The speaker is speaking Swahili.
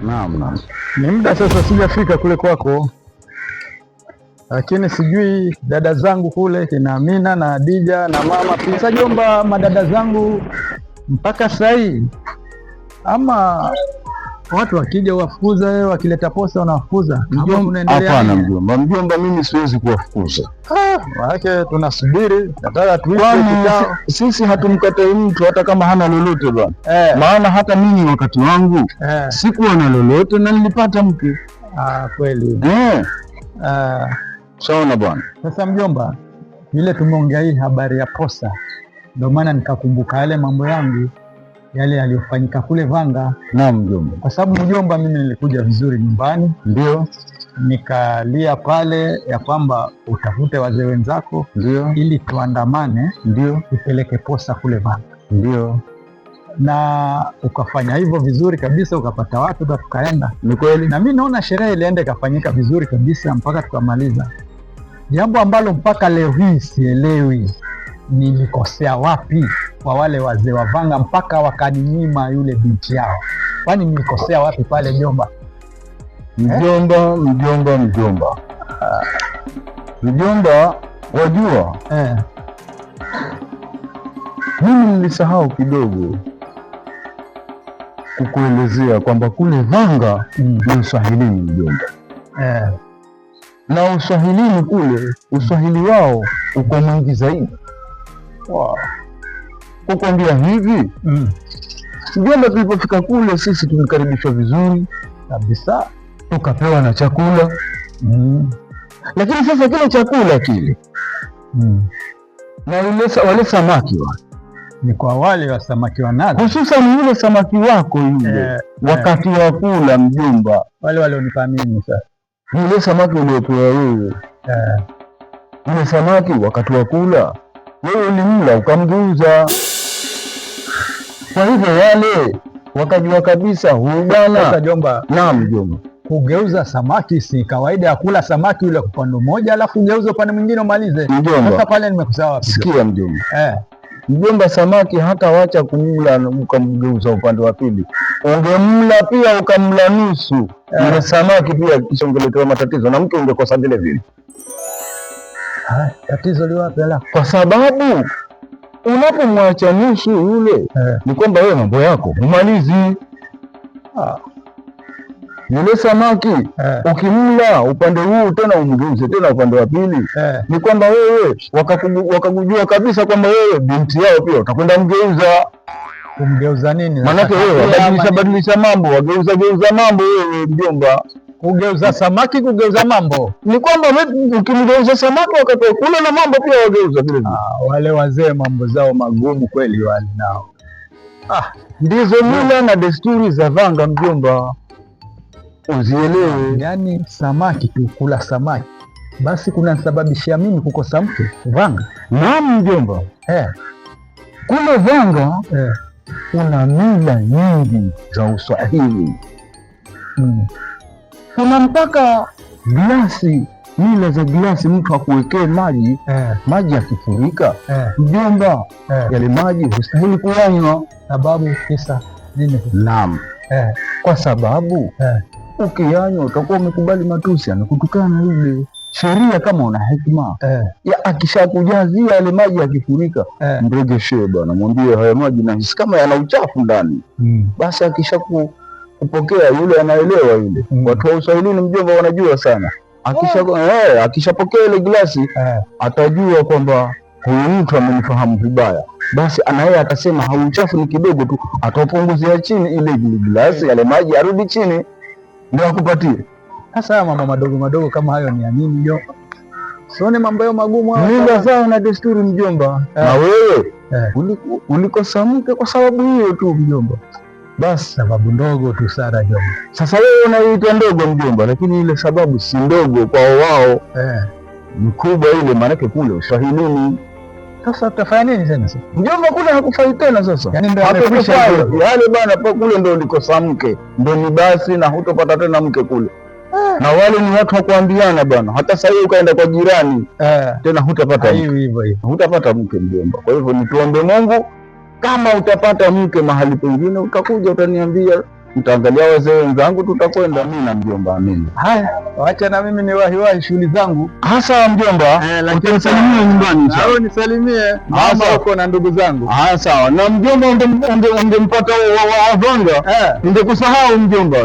Naam, naam. Ni muda sasa sijafika kule kwako, lakini sijui dada zangu kule kina Amina na Adija na mama pia. Sasa jomba, madada zangu mpaka sasa hii ama watu wakija wafukuza wewe, wakileta posa unawafukuza? Hapana mjomba, mjomba mimi siwezi kuwafukuza. Maana tunasubiri, nataka tuishi kikao. Sisi hatumkatai mtu hata kama hana lolote bwana. Maana hata mimi wakati wangu sikuwa na lolote na nilipata mke. Kweli. Sawa bwana. Sasa mjomba, vile tumeongea hii habari ya posa, ndio maana nikakumbuka yale mambo yangu yale yaliyofanyika kule Vanga. Naam mjomba. Kwa sababu mjomba, mimi nilikuja vizuri nyumbani, ndio nikalia pale ya kwamba utafute wazee wenzako, ndio ili tuandamane, ndio tupeleke posa kule Vanga, ndio na ukafanya hivyo vizuri kabisa, ukapata watu na tukaenda. Ni kweli, na mimi naona sherehe ilienda ikafanyika vizuri kabisa mpaka tukamaliza, jambo ambalo mpaka leo hii sielewi nilikosea wapi kwa wale wazee wa Vanga mpaka wakaninyima yule binti yao. Kwani nilikosea wapi pale jomba? Mjomba, wajua mimi nilisahau kidogo kukuelezea kwamba kule Vanga ni uswahilini mjomba. Na uswahilini kule, uswahili wao uko mwingi zaidi. Kukwambia hivi mjomba, tulipofika kule sisi tulikaribishwa vizuri kabisa, tukapewa na chakula lakini sasa kile chakula kile na wale samaki ni kwa wale wa samaki wa nazi, hususan yule samaki wako yule wakati wa kula mjomba, wale walionipa mimi. Sasa yule samaki uliopewa wewe, yule samaki wakati wa kula wewe ulimla ukamgeuza. Kwa hivyo wale wakajua kabisa huyu bwana. Sasa jomba, naam mjomba, kugeuza samaki si kawaida ya kula samaki yule upande mmoja alafu ugeuze upande mwingine umalize mjomba. Sasa pale nimekusahau wapi? Sikia mjomba, mjomba, samaki hata wacha kumla ukamgeuza upande wa pili, ungemla pia ukamla nusu ile samaki pia, kisha ungeletewa matatizo na mtu ungekosa vile vile. Tatizo liwapi? Kwa sababu unapomwacha nusu yule ni kwamba wewe mambo yako umalizi. Yule samaki ukimla upande huu tena umgeuze tena upande wa pili, ni kwamba wewe wakakujua kabisa kwamba wewe binti yao pia utakwenda mgeuza. Kumgeuza nini? Maanake wewe wabadilisha mambo, wageuza mambo wewe mjomba. Kugeuza samaki, kugeuza mambo ni kwamba ukimgeuza samaki wakati wa kula na mambo pia wageuza vile vile. Wale wazee mambo zao magumu kweli wale nao. Ndizo mila na desturi za Vanga mjomba, uzielewe. Yaani samaki tu kula samaki basi kunanisababishia mimi kukosa mke Vanga? Naam mjomba, kule Vanga kuna mila nyingi za uswahili. Kuna mpaka glasi, mila za glasi, mtu akuwekee maji maji yakifurika mjomba, yale maji hustahili kuyanywa. Sababu kisa nini? Naam, kwa sababu ukiyanywa utakuwa umekubali matusi, anakutukana yule. Sheria kama una hekima akishakujazia yale maji yakifurika, mregeshee bwana, mwambie haya maji nahisi kama yana uchafu ndani. Basi kupokea yule anaelewa yule. Watu wa uswahilini mjomba wanajua sana. Akishapokea ile glasi atajua kwamba huyu mtu amenifahamu vibaya, basi anaye atasema hauchafu ni kidogo tu, atapunguzia chini ile glasi, yale maji arudi chini ndio akupatie. Sasa mambo madogo madogo kama hayo ni ya nini mjomba? Sione mambo hayo magumu hayo. Mila zao na desturi mjomba. Na wewe ulikosa mke kwa sababu hiyo tu mjomba. Basi sababu ndogo tu sana jomba. Sasa wewe unaita ndogo mjomba, lakini ile sababu si ndogo kwa wao. Mkubwa ile, maanake kule uswahilini. Sasa tutafanya nini tena sasa? Mjomba kule hakufai tena sasa. Yaani ndio amekwisha yale bana, pa kule ndio ulikosa mke. Ndio ni basi na hutopata tena mke kule. Na wale ni watu wa kuambiana bana. Hata sasa hiyo ukaenda kwa jirani tena hutapata mke. Hivyo. Hutapata mke mjomba. Kwa hivyo nituombe Mungu, kama utapata mke mahali pengine utakuja utaniambia, Nitaangalia wazee wenzangu, tutakwenda. Amina mjomba, amina. Haya, wacha na mimi ni wahi shughuli zangu. Hasa mjomba, utanisalimia nyumbani. Sawa, nisalimie mama huko na ndugu zangu. Sawa. Na mjomba, ungempata wavanga, ningekusahau mjomba.